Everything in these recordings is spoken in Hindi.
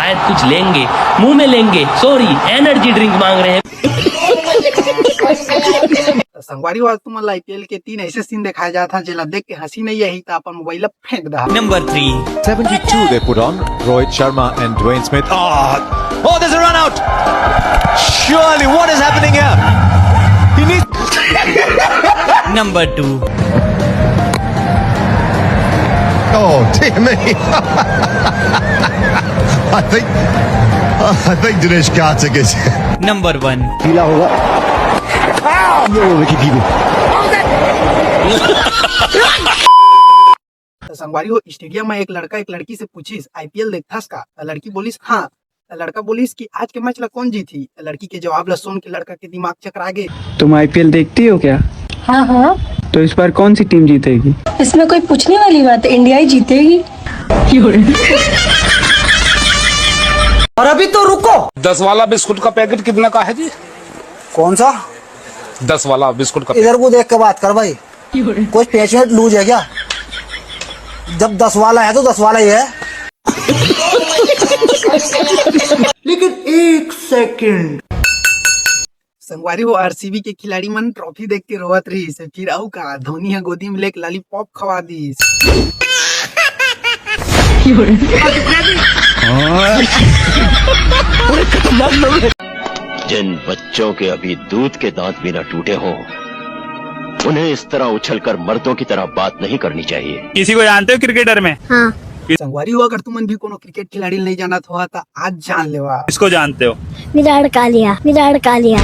शायद कुछ लेंगे, मुंह में लेंगे, सॉरी एनर्जी ड्रिंक मांग रहे हैं। संगवारी आज तुम्हारा आईपीएल के 3 ऐसे सीन दिखाया जाता जेला देख के हंसी नहीं आई था अपन मोबाइल फेंक दा। Number 3. 72 they put on Rohit Sharma and Dwayne Smith. Oh, there's a run out. Surely, what is happening here? He needs. Number 2. Oh, dear me. I think Dinesh Karthik is. Number 1. Pila hoga. संगवारी हो स्टेडियम में एक लड़का एक लड़की से पूछिस आईपीएल देखथास का? लड़की बोलिस हाँ। लड़का बोलिस कि आज के मैच ला कौन जीती? लड़की के जवाब ला सुन के लड़का के दिमाग चकरा गए। तुम आईपीएल देखती हो क्या? हाँ हाँ। तो इस बार कौन सी टीम जीतेगी? इसमें कोई पूछने वाली बात है, इंडिया ही जीतेगी। और अभी तो रुको, 10 वाला बिस्कुट का पैकेट कितना का है जी? कौन सा 10 वाला बिस्कुट का? इधर को देख के बात कर भाई, कुछ पेशेंट लूज है क्या? जब 10 वाला है तो 10 वाला ही है। लेकिन एक सेकंड, संगवारी हो आरसीबी के खिलाड़ी मन ट्रॉफी देख के रोवत रही से फिर आऊ का धोनी है गोदी में लेके लॉलीपॉप खवा दी। जिन बच्चों के अभी दूध के दांत भी न टूटे हों, उन्हें इस तरह उछलकर मर्दों की तरह बात नहीं करनी चाहिए। किसी को जानते हो क्रिकेटर में? हाँ। संगवारी हो अगर तुमन भी कोनो क्रिकेट खिलाड़ी नहीं जाना था तो आज जान लेवा। किसको जानते हो? विराट कालिया, विराट कालिया।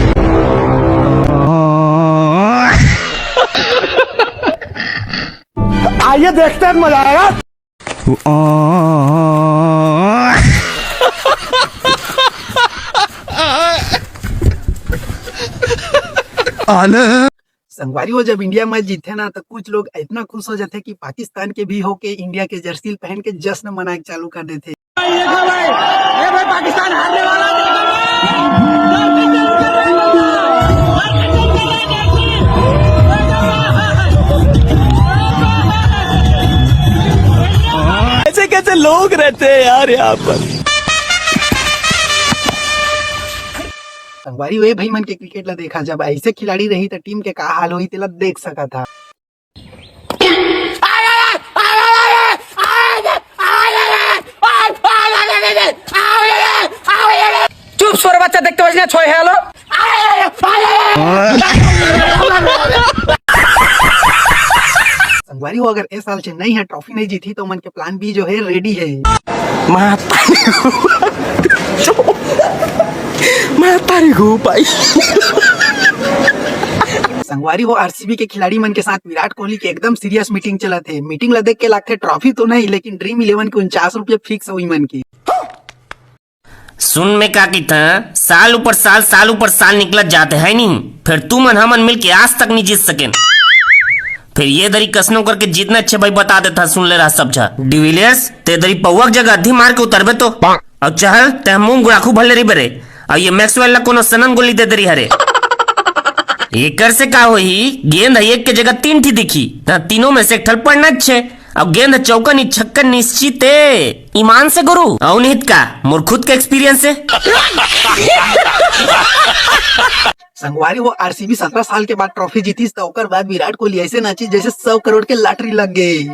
आइए देखते हैं, मजा आएगा। संगवारी हो जब इंडिया मैच जीते ना तो कुछ लोग इतना खुश हो जाते कि पाकिस्तान के भी होके इंडिया के जर्सी पहन के जश्न मनाना चालू कर देते। भाई पाकिस्तान हारने वाला ऐसे कैसे लोग रहते हैं यार यहाँ पर। संगवारी वे भाई मन के क्रिकेट ला देखा, जब ऐसे खिलाड़ी रही तो टीम के का हाल होई तेला देख सका था। चुप सोर बच्चा देखते बजने छोय हेलो। संगवारी हो अगर इस साल चेन्नई है ट्रॉफी नहीं जीती तो मन के प्लान बी जो है रेडी है। संगवारी हो आरसीबी के खिलाड़ी मन के साथ विराट कोहली के एकदम सीरियस मीटिंग चला थे। मीटिंग ला देख के लगते ट्रॉफी तो नहीं लेकिन ड्रीम 11 के 49 रुपये फिक्स हुई मन की। सुन में का की था, साल ऊपर साल निकलत जाते है नहीं, फिर तू मन हमन मिल के आज तक नहीं जीत सके। फिर ये दरी कसनो करके जीतने अच्छे भाई बता देता, सुन ले रहा सब झा। डिविलियर्स ते दरी पौवक जगह अधी मार के उतरबे तो और चहल ते मुंह गुड़ाखू भले रही बरे और ये मैक्सवेल ला कोनो सनन गोली दे दरी हरे। एकर से का होई, गेंद एक के जगह 3 थी दिखी, तीनों में से एक ठल पड़ना अच्छे। अब गेंद चौकन छक्कन निश्चित है, ईमान से गुरु और निहित का मोर खुद का एक्सपीरियंस है। संगवारी वो आरसीबी 17 साल के बाद ट्रॉफी जीती तो ओकर बाद विराट कोहली ऐसे नाची जैसे 100 करोड़ के लॉटरी लग गई।